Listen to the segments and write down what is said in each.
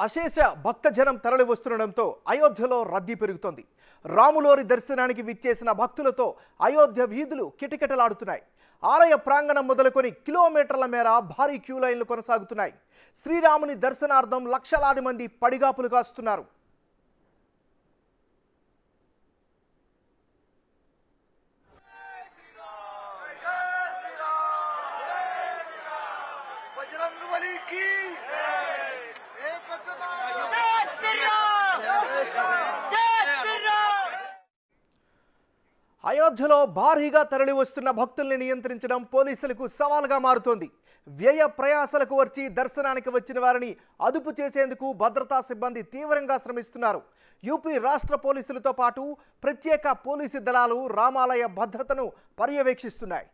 అశేష భక్తజనం తరలి వస్తుండడంతో అయోధ్యలో రద్దీ పెరుగుతోంది. రాములోరి దర్శనానికి విచ్చేసిన భక్తులతో అయోధ్య వీధులు కిటకిటలాడుతున్నాయి. ఆలయ ప్రాంగణం మొదలుకొని కిలోమీటర్ల మేర భారీ క్యూ లైన్లు కొనసాగుతున్నాయి. శ్రీరాముని దర్శనార్థం లక్షలాది మంది పడిగాపులు కాస్తున్నారు. అయోధ్యలో భారీగా తరలి వస్తున్న భక్తుల్ని నియంత్రించడం పోలీసులకు సవాల్గా మారుతోంది. వ్యయ ప్రయాసలకు వచ్చి దర్శనానికి వచ్చిన వారిని అదుపు చేసేందుకు భద్రతా సిబ్బంది తీవ్రంగా శ్రమిస్తున్నారు. యూపీ రాష్ట్ర పోలీసులతో పాటు ప్రత్యేక పోలీసు దళాలు రామాలయ భద్రతను పర్యవేక్షిస్తున్నాయి.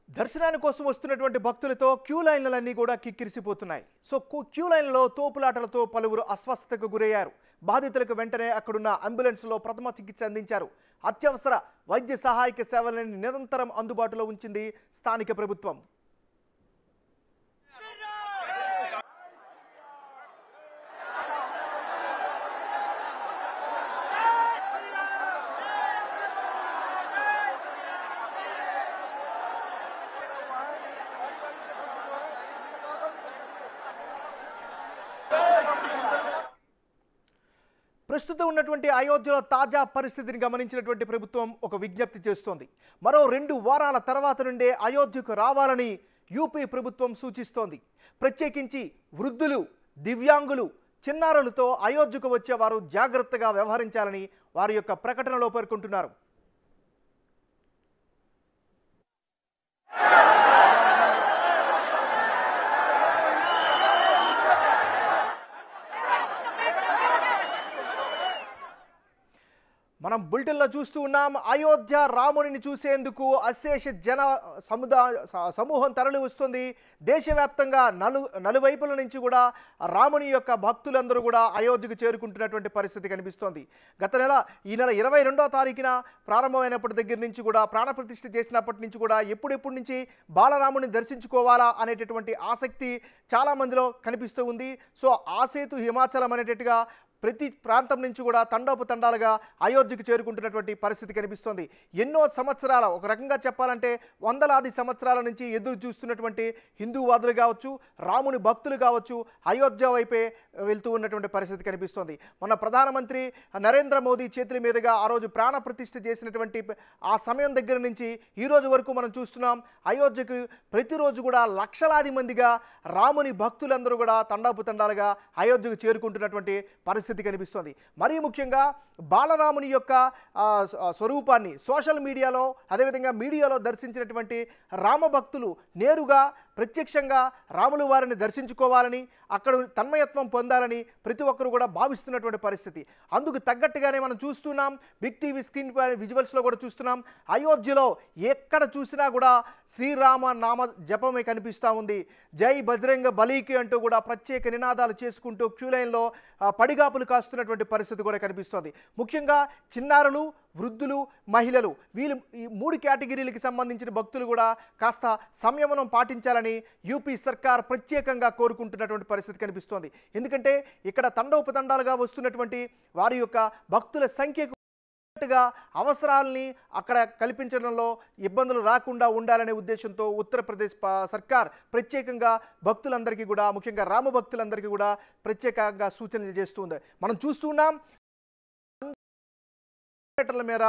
దర్శనాని కోసం వస్తున్నటువంటి భక్తులతో క్యూ లైన్లన్నీ కూడా కిక్కిరిసిపోతున్నాయి. సో క్యూ లైన్లలో తోపులాటలతో పలువురు అస్వస్థతకు గురయ్యారు. బాధితులకు వెంటనే అక్కడున్న అంబులెన్స్లో ప్రథమ చికిత్స అందించారు. అత్యవసర వైద్య సహాయక సేవలను నిరంతరం అందుబాటులో ఉంచింది స్థానిక ప్రభుత్వం. ప్రస్తుతం ఉన్నటువంటి అయోధ్యలో తాజా పరిస్థితిని గమనించినటువంటి ప్రభుత్వం ఒక విజ్ఞప్తి చేస్తోంది. మరో 2 వారాల తర్వాత నుండే అయోధ్యకు రావాలని యూపీ ప్రభుత్వం సూచిస్తోంది. ప్రత్యేకించి వృద్ధులు, దివ్యాంగులు, చిన్నారులతో అయోధ్యకు వచ్చేవారు జాగ్రత్తగా వ్యవహరించాలని వారి యొక్క ప్రకటనలో పేర్కొంటున్నారు. మనం బులెటిన్లో చూస్తూ ఉన్నాం. అయోధ్య రాముడిని చూసేందుకు అశేష జన సమూహం తరలి వస్తుంది. దేశవ్యాప్తంగా నలువైపుల నుంచి కూడా రాముని యొక్క భక్తులందరూ కూడా అయోధ్యకు చేరుకుంటున్నటువంటి పరిస్థితి కనిపిస్తోంది. ఈ నెల 22వ తారీఖున ప్రారంభమైనప్పటి దగ్గర నుంచి కూడా ప్రాణప్రతిష్ఠ చేసినప్పటి నుంచి కూడా ఎప్పుడెప్పటి నుంచి బాలరాముని దర్శించుకోవాలా అనేటటువంటి ఆసక్తి చాలామందిలో కనిపిస్తూ ఉంది. సో ఆసేతు హిమాచలం అనేటట్టుగా ప్రతి ప్రాంతం నుంచి కూడా తండోపతండాలుగా అయోధ్యకు చేరుకుంటున్నటువంటి పరిస్థితి కనిపిస్తోంది. ఎన్నో సంవత్సరాల, ఒక రకంగా చెప్పాలంటే వందలాది సంవత్సరాల నుంచి ఎదురు చూస్తున్నటువంటి హిందూవాదులు కావచ్చు, రాముని భక్తులు కావచ్చు, అయోధ్య వైపే వెళ్తూ ఉన్నటువంటి పరిస్థితి కనిపిస్తోంది. మన ప్రధానమంత్రి నరేంద్ర మోదీ చేతుల మీదుగా ఆ రోజు ప్రాణ ప్రతిష్ఠ చేసినటువంటి ఆ సమయం దగ్గర నుంచి ఈ రోజు వరకు మనం చూస్తున్నాం. అయోధ్యకు ప్రతిరోజు కూడా లక్షలాది మందిగా రాముని భక్తులందరూ కూడా తండాపుతండాలుగా అయోధ్యకు చేరుకుంటున్నటువంటి పరిస్థితి కనిపిస్తోంది. మరీ ముఖ్యంగా బాలరాముని యొక్క స్వరూపాన్ని సోషల్ మీడియాలో, అదేవిధంగా మీడియాలో దర్శించినటువంటి రామభక్తులు నేరుగా ప్రత్యక్షంగా రాములు వారిని దర్శించుకోవాలని, అక్కడ తన్మయత్వం పొందాలని ప్రతి ఒక్కరు కూడా భావిస్తున్నటువంటి పరిస్థితి. అందుకు తగ్గట్టుగానే మనం చూస్తున్నాం. బిగ్ టీవీ స్క్రీన్ పై విజువల్స్లో కూడా చూస్తున్నాం. అయోధ్యలో ఎక్కడ చూసినా కూడా శ్రీరామ నామ జపమే కనిపిస్తూ ఉంది. జై బజరంగ బలీకి అంటూ కూడా ప్రత్యేక నినాదాలు చేసుకుంటూ క్యూ లైన్లో పడిగాపులు కాస్తున్నటువంటి పరిస్థితి కూడా కనిపిస్తోంది. ముఖ్యంగా చిన్నారులు, వృద్ధులు, మహిళలు, వీళ్ళు ఈ 3 కేటగిరీలకు సంబంధించిన భక్తులు కూడా కాస్త సంయమనం పాటించాలని యూపీ సర్కార్ ప్రత్యేకంగా కోరుకుంటున్నటువంటి పరిస్థితి కనిపిస్తోంది. ఎందుకంటే ఇక్కడ తండోపతండాలుగా వస్తున్నటువంటి వారి యొక్క భక్తుల సంఖ్యకు అవసరాలని అక్కడ కల్పించడంలో ఇబ్బందులు రాకుండా ఉండాలనే ఉద్దేశంతో ఉత్తరప్రదేశ్ సర్కార్ ప్రత్యేకంగా భక్తులందరికీ కూడా, ముఖ్యంగా రామ భక్తులందరికీ కూడా ప్రత్యేకంగా సూచనలు చేస్తుంది. మనం చూస్తున్నాం మేర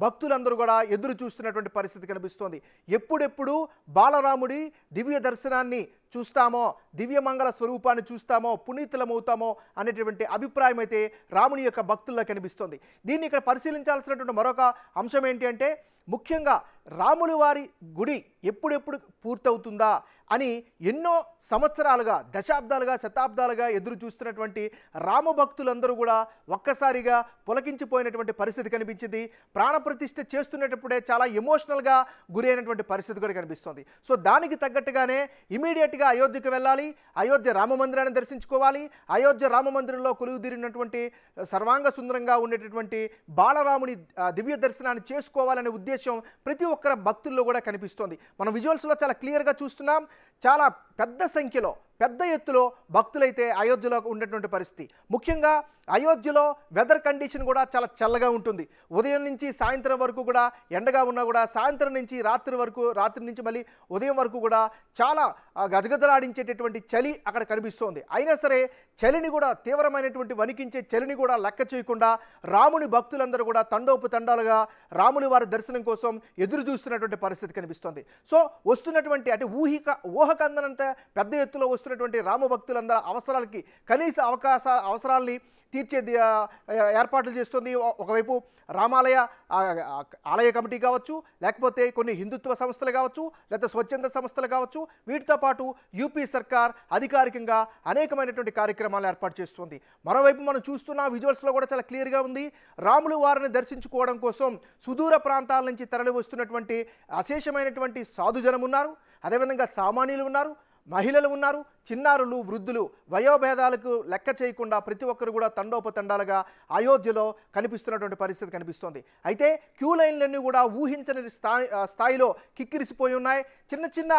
భక్తులందరూ కూడా ఎదురు చూస్తున్నటువంటి పరిస్థితి కనిపిస్తోంది. ఎప్పుడెప్పుడు బాలరాముడి దివ్య దర్శనాన్ని చూస్తామో, దివ్యమంగళ స్వరూపాన్ని చూస్తామో, పునీతులమవుతామో అనేటువంటి అభిప్రాయం అయితే రాముని యొక్క భక్తుల్లో కనిపిస్తోంది. దీన్ని ఇక్కడ పరిశీలించాల్సినటువంటి మరొక అంశం ఏంటి అంటే, ముఖ్యంగా రాముల వారి గుడి ఎప్పుడెప్పుడు పూర్తవుతుందా అని ఎన్నో సంవత్సరాలుగా, దశాబ్దాలుగా, శతాబ్దాలుగా ఎదురు చూస్తున్నటువంటి రామభక్తులందరూ కూడా ఒక్కసారిగా పులకించిపోయినటువంటి పరిస్థితి కనిపించింది. ప్రాణప్రతిష్ఠ చేస్తున్నప్పుడే చాలా ఎమోషనల్గా గురైనటువంటి పరిస్థితి కూడా కనిపిస్తుంది. సో దానికి తగ్గట్టుగానే ఇమీడియట్గా అయోధ్యకు వెళ్ళాలి, అయోధ్య రామ మందిరాన్ని దర్శించుకోవాలి, అయోధ్య రామ మందిరంలో కొలువుదీరినటువంటి సర్వాంగ సుందరంగా ఉండేటటువంటి బాలరాముని దివ్య దర్శనాన్ని చేసుకోవాలనే ఉద్దేశం ప్రతి ఒక్కరి భక్తుల్లో కూడా కనిపిస్తోంది. మనం విజువల్స్లో చాలా క్లియర్గా చూస్తున్నాం. చాలా పెద్ద సంఖ్యలో, పెద్ద ఎత్తులో భక్తులైతే అయోధ్యలో ఉండేటువంటి పరిస్థితి. ముఖ్యంగా అయోధ్యలో వెదర్ కండిషన్ కూడా చాలా చల్లగా ఉంటుంది. ఉదయం నుంచి సాయంత్రం వరకు కూడా ఎండగా ఉన్నా కూడా సాయంత్రం నుంచి రాత్రి నుంచి మళ్ళీ ఉదయం వరకు కూడా చాలా గజగజలాడించేటటువంటి చలి అక్కడ కనిపిస్తోంది. అయినా సరే చలిని కూడా, తీవ్రమైనటువంటి వణికించే చలిని కూడా లెక్క చేయకుండా రాముని భక్తులందరూ కూడా తండోపతండాలుగా రాముని వారి దర్శనం కోసం ఎదురు చూస్తున్నటువంటి పరిస్థితి కనిపిస్తోంది. సో వస్తున్నటువంటి అంటే ఊహకందనంటే పెద్ద ఎత్తులో వస్తున్నటువంటి రామభక్తులందరూ అవసరాలకి, కనీస అవసరాల్ని తీర్చే ఏర్పాట్లు చేస్తుంది. ఒకవైపు రామాలయ ఆలయ కమిటీ కావచ్చు, లేకపోతే కొన్ని హిందుత్వ సంస్థలు కావచ్చు, లేకపోతే స్వచ్ఛంద సంస్థలు కావచ్చు, వీటితో పాటు యూపీ సర్కార్ అధికారికంగా అనేకమైనటువంటి కార్యక్రమాలు ఏర్పాటు చేస్తుంది. మరోవైపు మనం చూస్తున్న విజువల్స్లో కూడా చాలా క్లియర్గా ఉంది. రాములు వారిని దర్శించుకోవడం కోసం సుదూర ప్రాంతాల నుంచి తరలి వస్తున్నటువంటి అశేషమైనటువంటి సాధుజనం ఉన్నారు, అదేవిధంగా సామాన్యులు ఉన్నారు, మహిళలు ఉన్నారు, చిన్నారులు, వృద్ధులు, వయోభేదాలకు లెక్క చేయకుండా ప్రతి ఒక్కరు కూడా తండోపతండాలుగా అయోధ్యలో కనిపిస్తున్నటువంటి పరిస్థితి కనిపిస్తోంది. అయితే క్యూ లైన్లన్నీ కూడా ఊహించని స్థాయిలో కిక్కిరిసిపోయి ఉన్నాయి. చిన్న చిన్న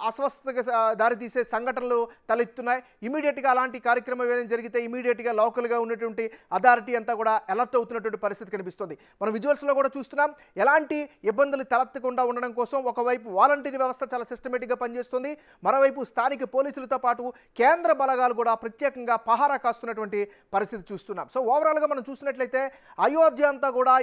అస్వస్థతకు దారితీసే సంఘటనలు తలెత్తున్నాయి. ఇమీడియట్గా అలాంటి కార్యక్రమం ఏదైనా జరిగితే ఇమీడియట్గా లోకల్గా ఉన్నటువంటి అథారిటీ అంతా కూడా అలర్ట్ అవుతున్నటువంటి పరిస్థితి కనిపిస్తుంది. మనం విజువల్స్లో కూడా చూస్తున్నాం. ఎలాంటి ఇబ్బందులు తలెత్తకుండా ఉండడం కోసం ఒకవైపు వాలంటీర్ వ్యవస్థ చాలా సిస్టమేటిక్గా పనిచేస్తుంది, మరోవైపు స్థానిక పోలీసులతో పాటు కేంద్ర బలగాలు కూడా ప్రత్యేకంగా పహారా కాస్తున్నటువంటి పరిస్థితి చూస్తున్నాం. సో ఓవరాల్గా మనం చూసినట్లయితే అయోధ్య అంతా కూడా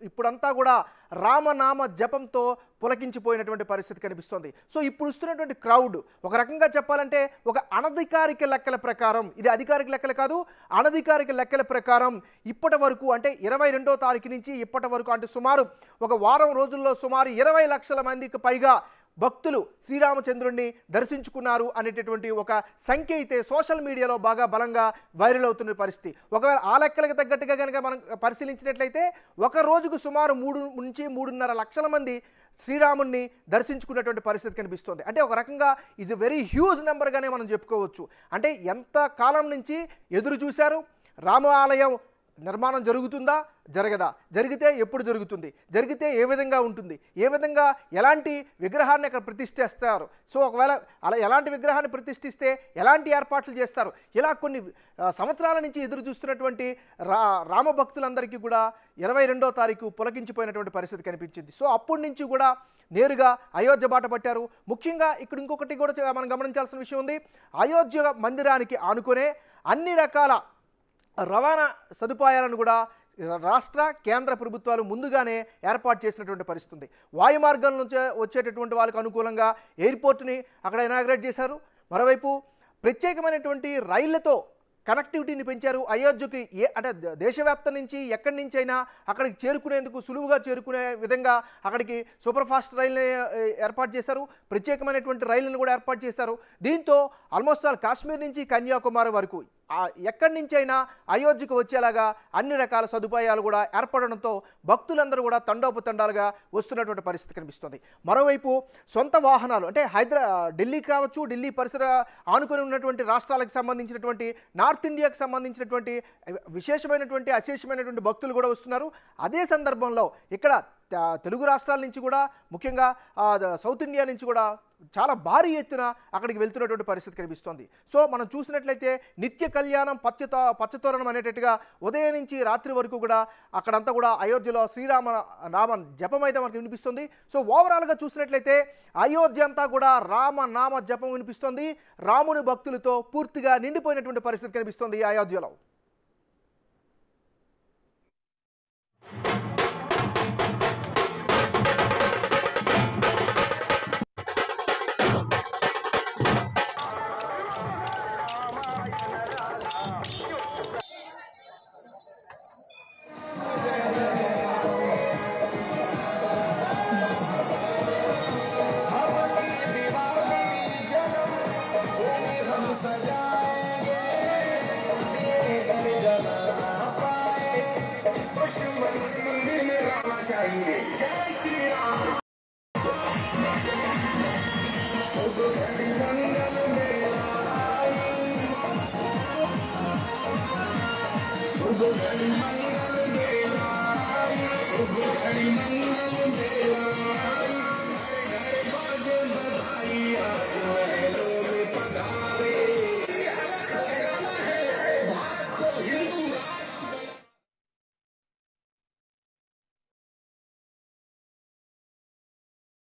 ఇప్పుడంతా కూడా రామనామ జపంతో పులకించిపోయినటువంటి పరిస్థితి కనిపిస్తోంది. సో ఇప్పుడు వస్తున్నటువంటి క్రౌడ్ ఒక రకంగా చెప్పాలంటే ఒక అనధికారిక లెక్కల ప్రకారం, ఇది అధికారిక లెక్కలు కాదు, అనధికారిక లెక్కల ప్రకారం ఇప్పటి వరకు అంటే 22వ తారీఖు నుంచి ఇప్పటి వరకు అంటే సుమారు ఒక వారం రోజుల్లో సుమారు 20 లక్షల మందికి పైగా భక్తులు శ్రీరామచంద్రుడిని దర్శించుకున్నారు అనేటటువంటి ఒక సంఖ్య అయితే సోషల్ మీడియాలో బాగా బలంగా వైరల్ అవుతున్న పరిస్థితి. ఒకవేళ ఆ లెక్కలకు తగ్గట్టుగా కనుక మనం పరిశీలించినట్లయితే ఒక రోజుకు సుమారు 3 నుంచి 3.5 లక్షల మంది శ్రీరాముడిని దర్శించుకున్నటువంటి పరిస్థితి కనిపిస్తుంది. అంటే ఒక రకంగా ఈజ్ ఎ వెరీ హ్యూజ్ నెంబర్గానే మనం చెప్పుకోవచ్చు. అంటే ఎంత కాలం నుంచి ఎదురు చూశారు, రామాలయం నిర్మాణం జరుగుతుందా, జరగదా, జరిగితే ఎప్పుడు జరుగుతుంది, జరిగితే ఏ విధంగా ఉంటుంది, ఏ విధంగా ఎలాంటి విగ్రహాన్ని అక్కడ ప్రతిష్ఠిస్తారు, సో ఒకవేళ అలా ఎలాంటి విగ్రహాన్ని ప్రతిష్ఠిస్తే ఎలాంటి ఏర్పాట్లు చేస్తారు, ఇలా కొన్ని సంవత్సరాల నుంచి ఎదురు చూస్తున్నటువంటి రామభక్తులందరికీ కూడా 22వ తారీఖు పులకించిపోయినటువంటి పరిస్థితి కనిపించింది. సో అప్పటి నుంచి కూడా నేరుగా అయోధ్య బాట పట్టారు. ముఖ్యంగా ఇక్కడ ఇంకొకటి కూడా మనం గమనించాల్సిన విషయం ఉంది. అయోధ్య మందిరానికి ఆనుకునే అన్ని రకాల రవాణా సదుపాయాలను కూడా రాష్ట్ర కేంద్ర ప్రభుత్వాలు ముందుగానే ఏర్పాటు చేసినటువంటి పరిస్థితి ఉంది. వాయు మార్గం నుంచి వచ్చేటటువంటి వాళ్ళకు అనుకూలంగా ఎయిర్పోర్ట్ని అక్కడ ఇనాగ్రేట్ చేశారు. మరోవైపు ప్రత్యేకమైనటువంటి రైళ్లతో కనెక్టివిటీని పెంచారు. అయోధ్యకి అంటే దేశవ్యాప్తం నుంచి ఎక్కడి నుంచి అయినా అక్కడికి చేరుకునేందుకు సులువుగా చేరుకునే విధంగా అక్కడికి సూపర్ ఫాస్ట్ రైల్ని ఏర్పాటు చేశారు. ప్రత్యేకమైనటువంటి రైళ్లను కూడా ఏర్పాటు చేశారు. దీంతో ఆల్మోస్ట్ ఆల్ కాశ్మీర్ నుంచి కన్యాకుమారి వరకు ఎక్కడి నుంచి అయినా అయోధ్యకు వచ్చేలాగా అన్ని రకాల సదుపాయాలు కూడా ఏర్పడడంతో భక్తులందరూ కూడా తండోపతండాలుగా వస్తున్నటువంటి పరిస్థితి కనిపిస్తుంది. మరోవైపు సొంత వాహనాలు అంటే ఢిల్లీ కావచ్చు, ఢిల్లీ పరిసర ఆనుకొని ఉన్నటువంటి రాష్ట్రాలకు సంబంధించినటువంటి నార్త్ ఇండియాకు సంబంధించినటువంటి విశేషమైనటువంటి అశేషమైనటువంటి భక్తులు కూడా వస్తున్నారు. అదే సందర్భంలో ఇక్కడ తెలుగు రాష్ట్రాల నుంచి కూడా, ముఖ్యంగా సౌత్ ఇండియా నుంచి కూడా చాలా భారీ ఎత్తున అక్కడికి వెళ్తున్నటువంటి పరిస్థితి కనిపిస్తోంది. సో మనం చూసినట్లయితే నిత్య కళ్యాణం పచ్చతోరణం అనేటట్టుగా ఉదయం నుంచి రాత్రి వరకు కూడా అక్కడంతా కూడా అయోధ్యలో నామ జపం అయితే మనకు వినిపిస్తుంది. సో ఓవరాల్గా చూసినట్లయితే అయోధ్య అంతా కూడా రామనామ జపం వినిపిస్తుంది. రాముని భక్తులతో పూర్తిగా నిండిపోయినటువంటి పరిస్థితి కనిపిస్తుంది అయోధ్యలో.